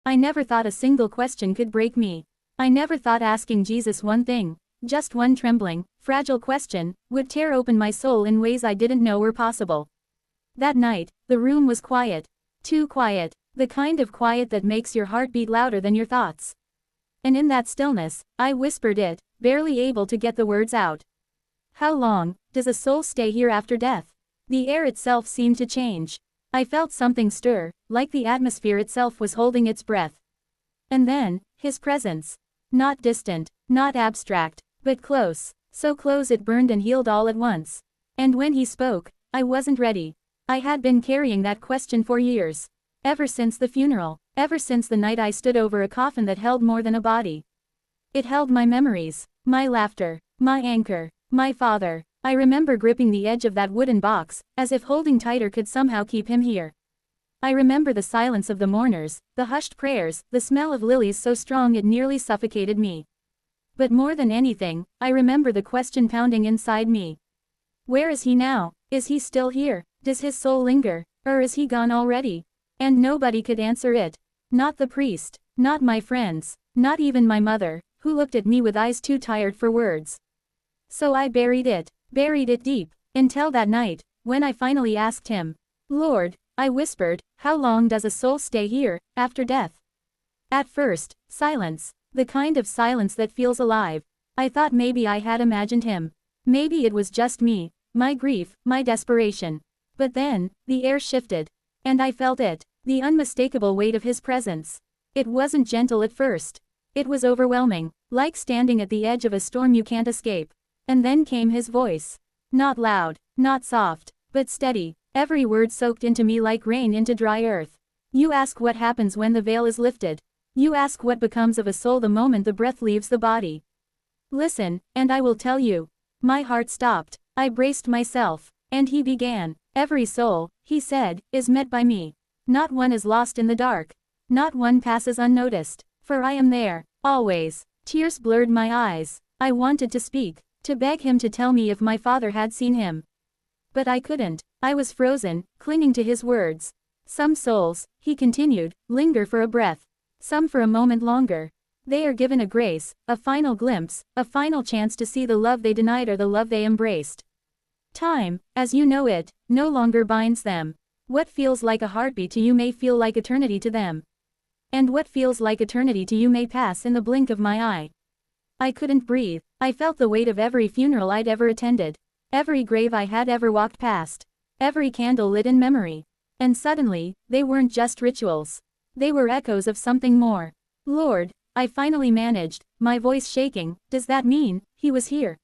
I never thought a single question could break me. I never thought asking Jesus one thing, just one trembling, fragile question, would tear open my soul in ways I didn't know were possible. That night, the room was quiet. Too quiet. The kind of quiet that makes your heart beat louder than your thoughts. And in that stillness, I whispered it, barely able to get the words out. How long does a soul stay here after death? The air itself seemed to change. I felt something stir, like the atmosphere itself was holding its breath. And then, his presence. Not distant, not abstract, but close, so close it burned and healed all at once. And when he spoke, I wasn't ready. I had been carrying that question for years. Ever since the funeral, ever since the night I stood over a coffin that held more than a body. It held my memories, my laughter, my anchor, my father. I remember gripping the edge of that wooden box, as if holding tighter could somehow keep him here. I remember the silence of the mourners, the hushed prayers, the smell of lilies so strong it nearly suffocated me. But more than anything, I remember the question pounding inside me. Where is he now? Is he still here? Does his soul linger? Or is he gone already? And nobody could answer it. Not the priest, not my friends, not even my mother, who looked at me with eyes too tired for words. So I buried it deep, until that night, when I finally asked him, Lord, I whispered, how long does a soul stay here, after death? At first, silence, the kind of silence that feels alive. I thought maybe I had imagined him. Maybe it was just me, my grief, my desperation. But then, the air shifted. And I felt it, the unmistakable weight of his presence. It wasn't gentle at first. It was overwhelming, like standing at the edge of a storm you can't escape. And then came his voice. Not loud, not soft, but steady, every word soaked into me like rain into dry earth. You ask what happens when the veil is lifted. You ask what becomes of a soul the moment the breath leaves the body. Listen, and I will tell you. My heart stopped, I braced myself, and he began. Every soul, he said, is met by me. Not one is lost in the dark. Not one passes unnoticed, for I am there, always. Tears blurred my eyes. I wanted to speak, to beg him to tell me if my father had seen him. But I couldn't. I was frozen, clinging to his words. Some souls, he continued, linger for a breath. Some for a moment longer. They are given a grace, a final glimpse, a final chance to see the love they denied or the love they embraced. Time, as you know it, no longer binds them. What feels like a heartbeat to you may feel like eternity to them. And what feels like eternity to you may pass in the blink of my eye. I couldn't breathe. I felt the weight of every funeral I'd ever attended. Every grave I had ever walked past. Every candle lit in memory. And suddenly, they weren't just rituals. They were echoes of something more. Lord, I finally managed, my voice shaking, does that mean, he was here?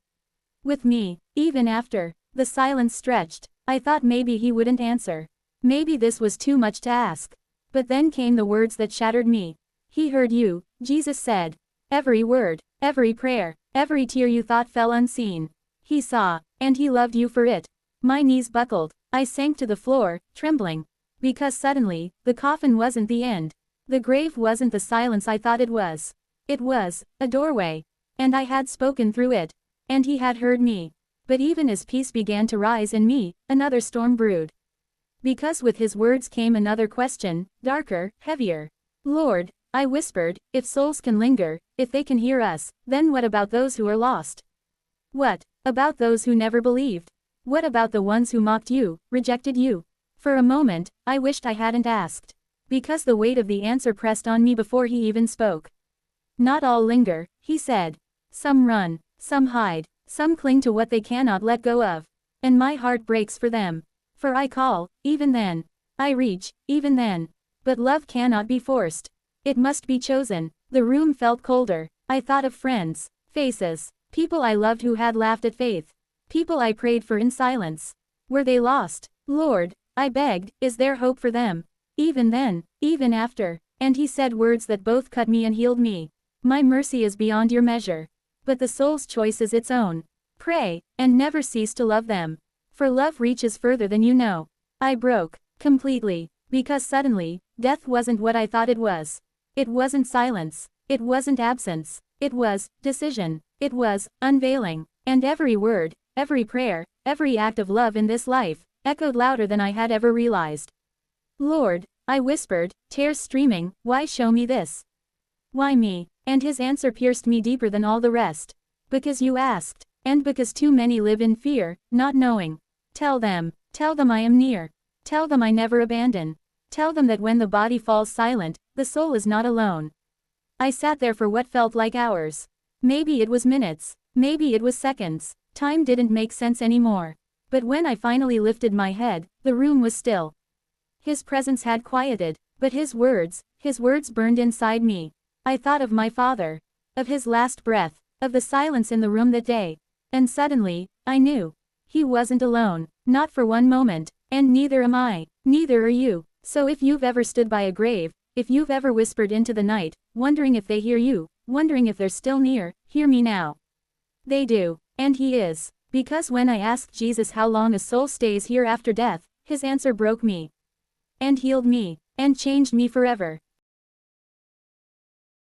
With me, even after. The silence stretched. I thought maybe he wouldn't answer. Maybe this was too much to ask. But then came the words that shattered me. He heard you, Jesus said. Every word, every prayer, every tear you thought fell unseen. He saw, and he loved you for it. My knees buckled. I sank to the floor, trembling. Because suddenly, the coffin wasn't the end. The grave wasn't the silence I thought it was. It was a doorway. And I had spoken through it. And he had heard me. But even as peace began to rise in me, another storm brewed. Because with his words came another question, darker, heavier. Lord, I whispered, if souls can linger, if they can hear us, then what about those who are lost? What about those who never believed? What about the ones who mocked you, rejected you? For a moment, I wished I hadn't asked. Because the weight of the answer pressed on me before he even spoke. Not all linger, he said. Some run, some hide, some cling to what they cannot let go of. And my heart breaks for them. For I call, even then. I reach, even then. But love cannot be forced. It must be chosen. The room felt colder. I thought of friends, faces, people I loved who had laughed at faith. People I prayed for in silence. Were they lost? Lord, I begged, is there hope for them? Even then, even after. And he said words that both cut me and healed me. My mercy is beyond your measure. But the soul's choice is its own. Pray, and never cease to love them. For love reaches further than you know. I broke, completely, because suddenly, death wasn't what I thought it was. It wasn't silence. It wasn't absence. It was decision. It was unveiling. And every word, every prayer, every act of love in this life, echoed louder than I had ever realized. Lord, I whispered, tears streaming, why show me this? Why me? And his answer pierced me deeper than all the rest. Because you asked. And because too many live in fear, not knowing. Tell them I am near. Tell them I never abandon. Tell them that when the body falls silent, the soul is not alone. I sat there for what felt like hours. Maybe it was minutes. Maybe it was seconds. Time didn't make sense anymore. But when I finally lifted my head, the room was still. His presence had quieted, but his words burned inside me. I thought of my father. Of his last breath. Of the silence in the room that day. And suddenly, I knew. He wasn't alone. Not for one moment. And neither am I. Neither are you. So if you've ever stood by a grave, if you've ever whispered into the night, wondering if they hear you, wondering if they're still near, hear me now. They do. And he is. Because when I asked Jesus how long a soul stays here after death, his answer broke me. And healed me. And changed me forever.